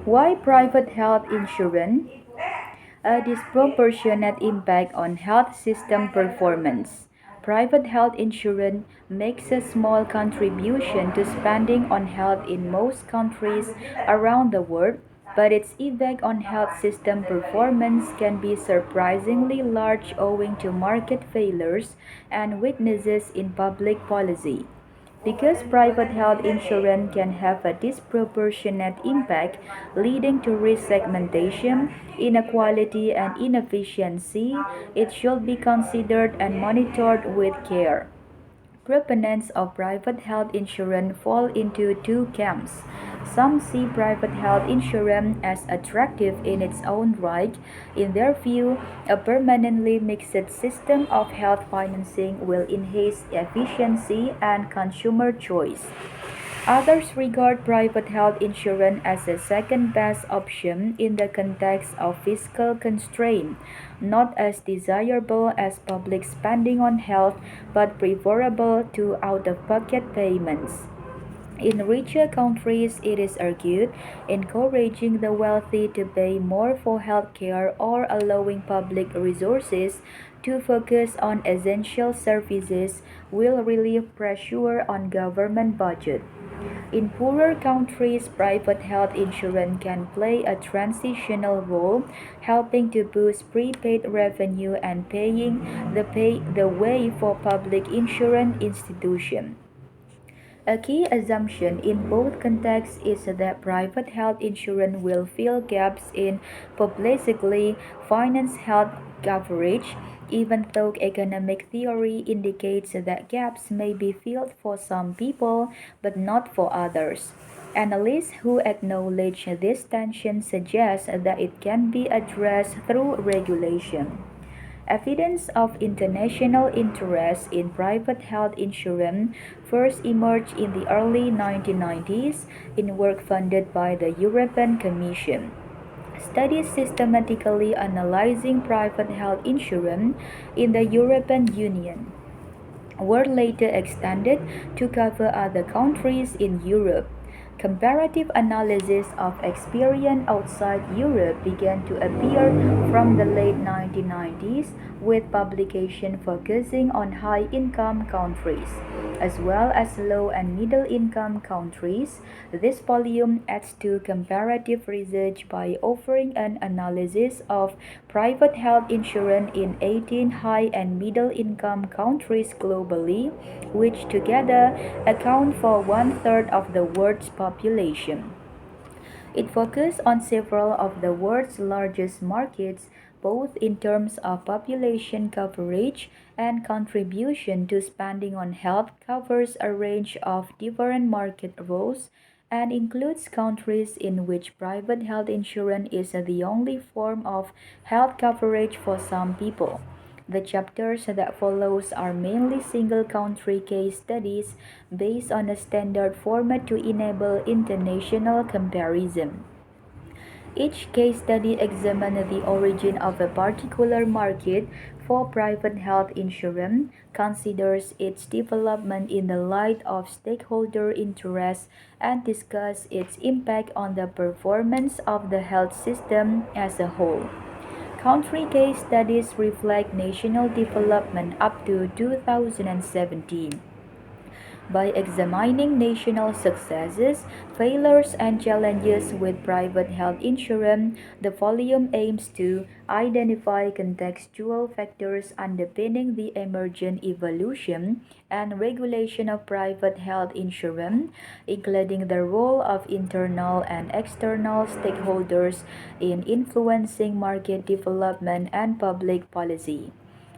Why private health insurance? A disproportionate impact on health system performance. Private health insurance makes a small contribution to spending on health in most countries around the world, but its effect on health system performance can be surprisingly large owing to market failures and weaknesses in public policy. Because private health insurance can have a disproportionate impact, leading to risk segmentation, inequality, and inefficiency, it should be considered and monitored with care. Proponents of private health insurance fall into two camps. Some see private health insurance as attractive in its own right. In their view, a permanently mixed system of health financing will enhance efficiency and consumer choice. Others regard private health insurance as a second best option in the context of fiscal constraint, not as desirable as public spending on health, but preferable to out of pocket payments. In richer countries, it is argued, encouraging the wealthy to pay more for health care or allowing public resources to focus on essential services will relieve pressure on government budget. In poorer countries, private health insurance can play a transitional role, helping to boost prepaid revenue and paying the way for public insurance institutions. A key assumption in both contexts is that private health insurance will fill gaps in publicly financed health coverage, even though economic theory indicates that gaps may be filled for some people but not for others. Analysts who acknowledge this tension suggest that it can be addressed through regulation. Evidence of international interest in private health insurance first emerged in the early 1990s in work funded by the European Commission. Studies systematically analyzing private health insurance in the European Union were later extended to cover other countries in Europe. Comparative analysis of experience outside Europe began to appear from the late 1990s, with publications focusing on high-income countries, as well as low and middle-income countries. This volume adds to comparative research by offering an analysis of private health insurance in 18 high and middle-income countries globally, which together account for one-third of the world's population. It focused on several of the world's largest markets, both in terms of population coverage and contribution to spending on health, covers a range of different market roles, and includes countries in which private health insurance is the only form of health coverage for some people. The chapters that follows are mainly single country case studies based on a standard format to enable international comparison. Each case study examines the origin of a particular market for private health insurance, considers its development in the light of stakeholder interests, and discusses its impact on the performance of the health system as a whole. Country case studies reflect national development up to 2017. By examining national successes, failures, and challenges with private health insurance, the volume aims to identify contextual factors underpinning the emergent evolution and regulation of private health insurance, including the role of internal and external stakeholders in influencing market development and public policy.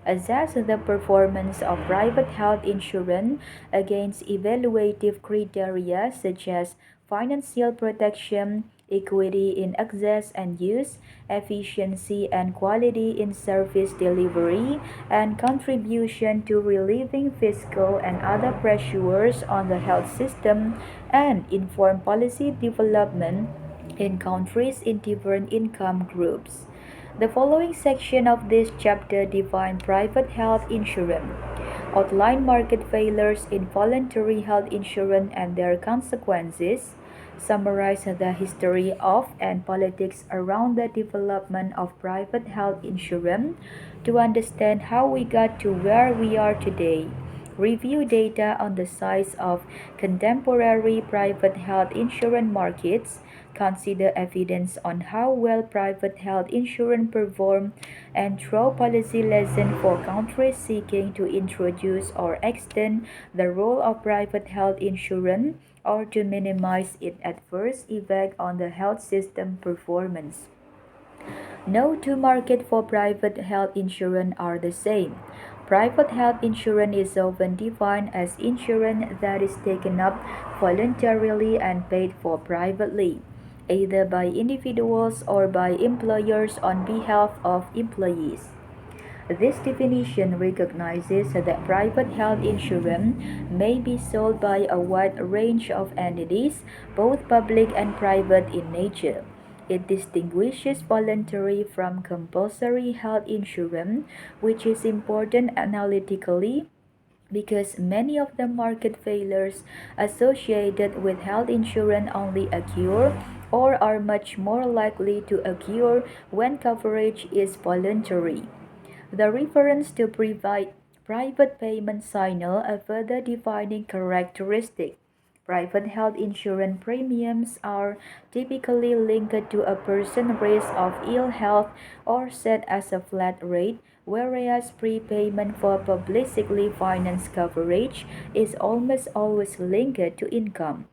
Assess the performance of private health insurance against evaluative criteria such as financial protection, equity in access and use, efficiency and quality in service delivery, and contribution to relieving fiscal and other pressures on the health system, and inform policy development in countries in different income groups. The following section of this chapter defines private health insurance, outline market failures in voluntary health insurance and their consequences, summarize the history of and politics around the development of private health insurance to understand how we got to where we are today. Review data on the size of contemporary private health insurance markets. Consider evidence on how well private health insurance perform and draw policy lessons for countries seeking to introduce or extend the role of private health insurance or to minimize its adverse effect on the health system performance. No two markets for private health insurance are the same. Private health insurance is often defined as insurance that is taken up voluntarily and paid for privately, either by individuals or by employers on behalf of employees. This definition recognizes that private health insurance may be sold by a wide range of entities, both public and private in nature. It distinguishes voluntary from compulsory health insurance, which is important analytically because many of the market failures associated with health insurance only occur or are much more likely to occur when coverage is voluntary. The reference to private payment signal a further defining characteristic. Private health insurance premiums are typically linked to a person's risk of ill health or set as a flat rate, whereas prepayment for publicly financed coverage is almost always linked to income.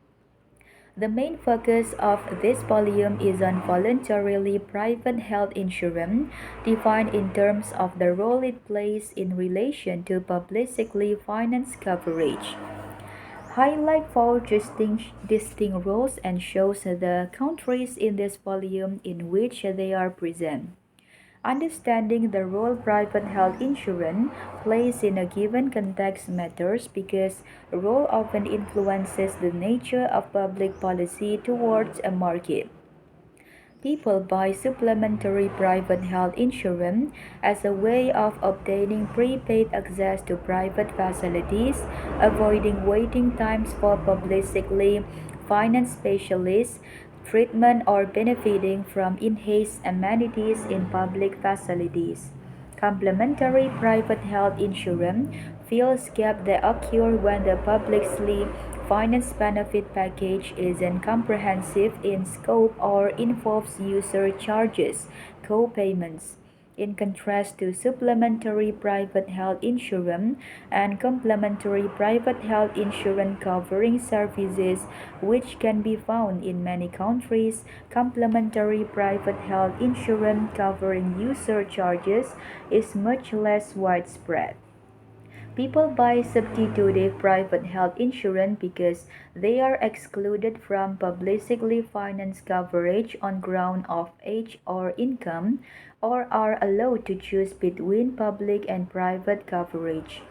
The main focus of this volume is on voluntarily private health insurance, defined in terms of the role it plays in relation to publicly financed coverage. Highlight four distinct roles and shows the countries in this volume in which they are present. Understanding the role private health insurance plays in a given context matters because role often influences the nature of public policy towards a market. People buy supplementary private health insurance as a way of obtaining prepaid access to private facilities, avoiding waiting times for publicly financed specialists, treatment, or benefiting from enhanced amenities in public facilities. Complementary private health insurance fills gaps that occur when the publicly financed benefit package isn't comprehensive in scope or involves user charges, co-payments. In contrast to supplementary private health insurance and complementary private health insurance covering services which can be found in many countries, complementary private health insurance covering user charges is much less widespread. People buy substitutive private health insurance because they are excluded from publicly financed coverage on ground of age or income, or are allowed to choose between public and private coverage.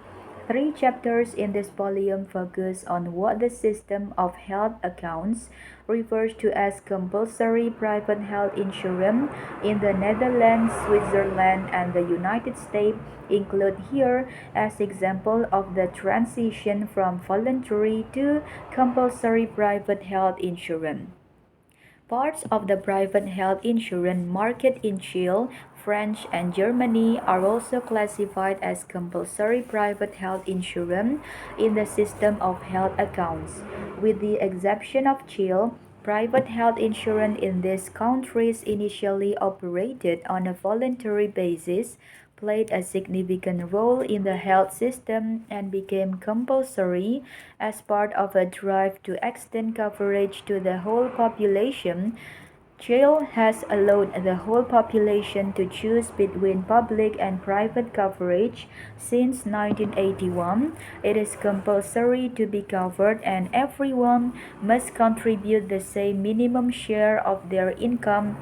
Three chapters in this volume focus on what the system of health accounts refers to as compulsory private health insurance in the Netherlands, Switzerland, and the United States include here as example of the transition from voluntary to compulsory private health insurance. Parts of the private health insurance market in Chile, France, and Germany are also classified as compulsory private health insurance in the system of health accounts. With the exception of Chile, private health insurance in these countries initially operated on a voluntary basis, played a significant role in the health system and became compulsory as part of a drive to extend coverage to the whole population. Chile has allowed the whole population to choose between public and private coverage since 1981. It is compulsory to be covered and everyone must contribute the same minimum share of their income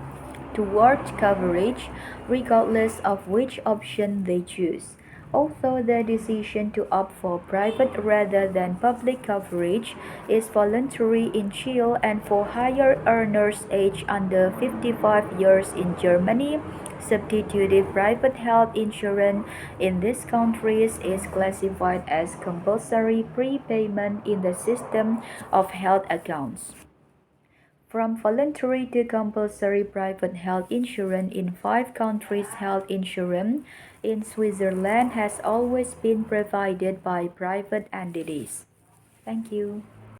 towards coverage, regardless of which option they choose. Although the decision to opt for private rather than public coverage is voluntary in Chile and for higher earners aged under 55 years in Germany, substitutive private health insurance in these countries is classified as compulsory prepayment in the system of health accounts. From voluntary to compulsory private health insurance in 5 countries, health insurance in Switzerland has always been provided by private entities. Thank you.